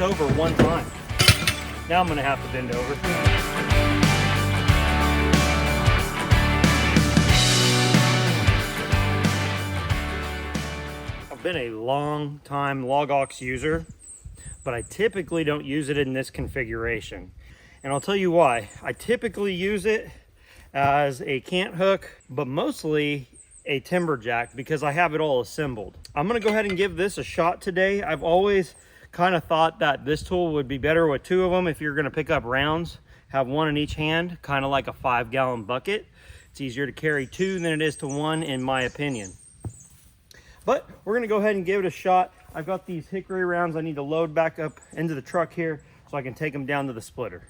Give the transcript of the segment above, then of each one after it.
over one time. Now I'm gonna have to bend over. I've been a long time LogOX user, but I typically don't use it in this configuration. And I'll tell you why. I typically use it as a cant hook, but mostly a timberjack because I have it all assembled. I'm gonna go ahead and give this a shot today. I've always kind of thought that this tool would be better with two of them if you're gonna pick up rounds. Have one in each hand, kind of like a 5-gallon bucket. It's easier to carry two than it is to one, in my opinion. But we're gonna go ahead and give it a shot. I've got these hickory rounds I need to load back up into the truck here so I can take them down to the splitter.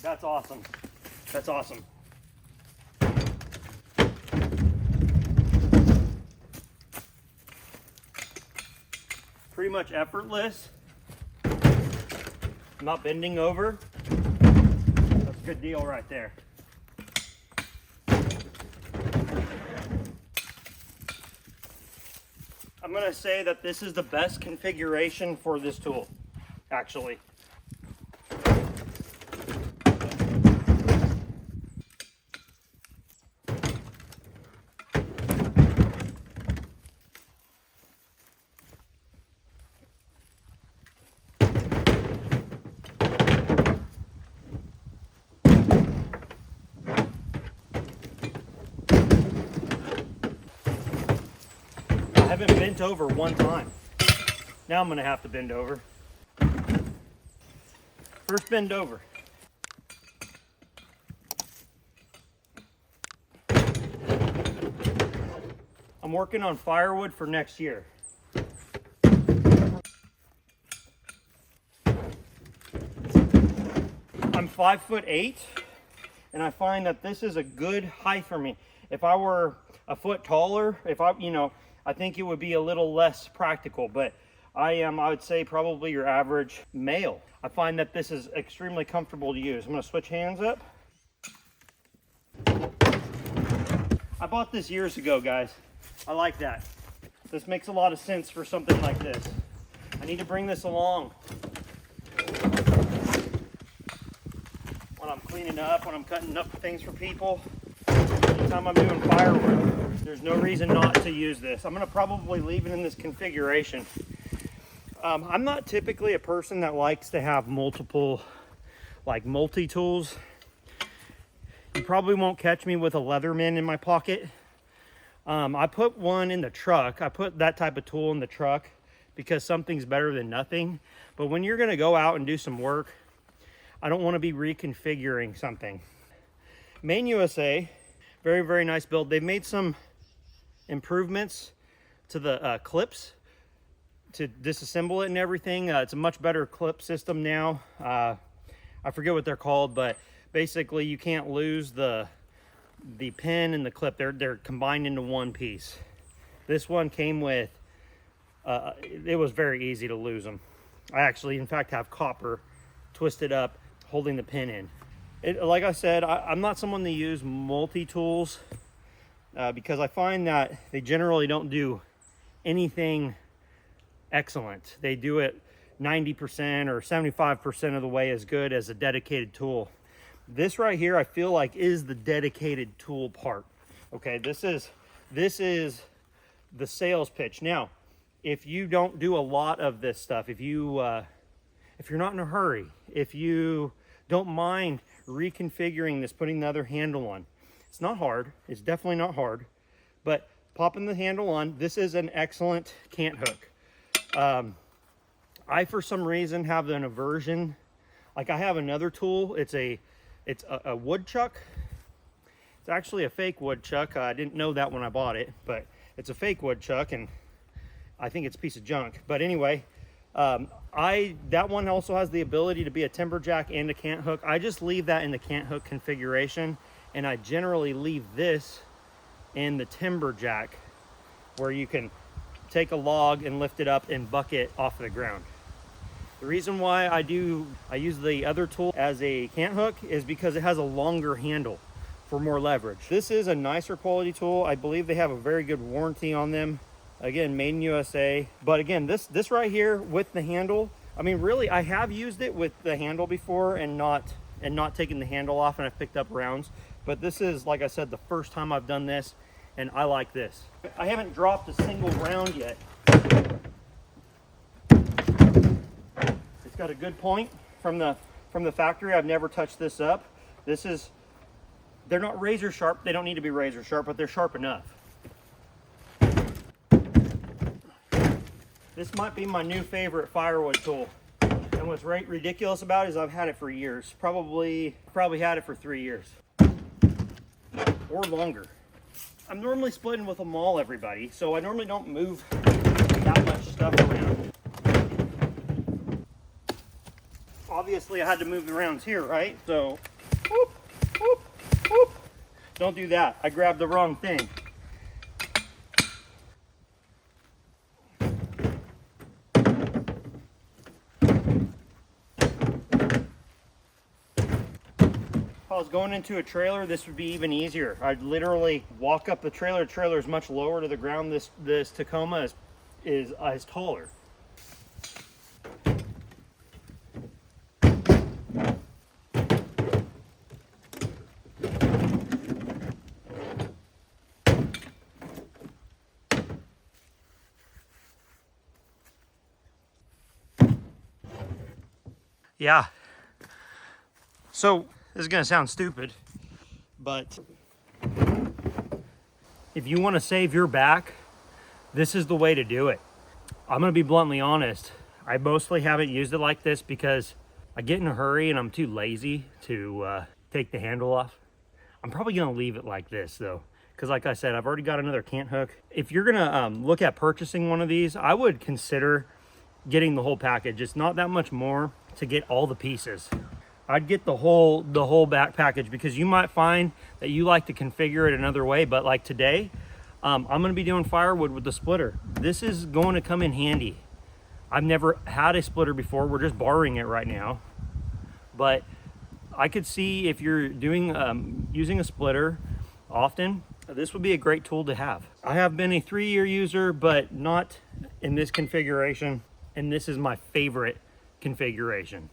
That's awesome. That's awesome. Pretty much effortless. I'm not bending over. That's a good deal right there. I'm gonna say that this is the best configuration for this tool, actually. I haven't bent over one time. Now I'm gonna have to bend over. First bend over. I'm working on firewood for next year. I'm 5'8", and I find that this is a good height for me. If I were a foot taller, I think it would be a little less practical, but I would say probably your average male. I find that this is extremely comfortable to use. I'm gonna switch hands up. I bought this years ago, guys. I like that. This makes a lot of sense for something like this. I need to bring this along when I'm cleaning up, when I'm cutting up things for people. Anytime I'm doing firewood, there's no reason not to use this. I'm gonna probably leave it in this configuration. I'm not typically a person that likes to have multiple, like multi-tools. You probably won't catch me with a Leatherman in my pocket. I put one in the truck. I put that type of tool in the truck because something's better than nothing. But when you're gonna go out and do some work, I don't wanna be reconfiguring something. Main USA, very, very nice build. They've made some improvements to the clips to disassemble it and everything. It's a much better clip system now. I forget what they're called, but basically you can't lose the pin and the clip. They're combined into one piece. This one came with, it was very easy to lose them. I actually, in fact, have copper twisted up holding the pin in. Like I said, I'm not someone to use multi-tools because I find that they generally don't do anything excellent. They do it 90% or 75% of the way as good as a dedicated tool. This right here, I feel like is the dedicated tool part. Okay, this is the sales pitch. Now, if you don't do a lot of this stuff, if you're not in a hurry, if you don't mind reconfiguring this, putting the other handle on, it's not hard. It's definitely not hard, but popping the handle on, this is an excellent cant hook. I, for some reason, have an aversion. Like I have another tool. It's a woodchuck. It's actually a fake woodchuck. I didn't know that when I bought it, but it's a fake woodchuck, and I think it's a piece of junk. But anyway, that one also has the ability to be a timberjack and a cant hook. I just leave that in the cant hook configuration, and I generally leave this in the timberjack, where you can take a log and lift it up and buck it off the ground. The reason why I use the other tool as a cant hook is because it has a longer handle for more leverage. This is a nicer quality tool. I believe they have a very good warranty on them. Again, made in USA. But again, this right here with the handle, I mean, really, I have used it with the handle before and not taking the handle off, and I've picked up rounds. But this is, like I said, the first time I've done this, and I like this. I haven't dropped a single round yet. It's got a good point from the factory. I've never touched this up. They're not razor sharp. They don't need to be razor sharp, but they're sharp enough. This might be my new favorite firewood tool. And what's ridiculous about it is I've had it for years. Probably had it for 3 years. Or longer. I'm normally splitting with a maul, everybody, so I normally don't move that much stuff around. Obviously I had to move the rounds here, right? So, whoop, whoop, whoop. Don't do that. I grabbed the wrong thing. If I was going into a trailer, this would be even easier. I'd literally walk up the trailer. The trailer is much lower to the ground. This Tacoma is taller. Yeah. So this is gonna sound stupid, but if you want to save your back, this is the way to do it. I'm gonna be bluntly honest. I mostly haven't used it like this because I get in a hurry and I'm too lazy to take the handle off. I'm probably gonna leave it like this though, because like I said, I've already got another cant hook. If you're gonna look at purchasing one of these, I would consider getting the whole package. It's not that much more to get all the pieces. I'd get the whole back package, because you might find that you like to configure it another way. But like today, I'm going to be doing firewood with the splitter. This is going to come in handy. I've never had a splitter before. We're just borrowing it right now. But I could see if you're doing using a splitter often, this would be a great tool to have. I have been a 3-year user, but not in this configuration. And this is my favorite configuration.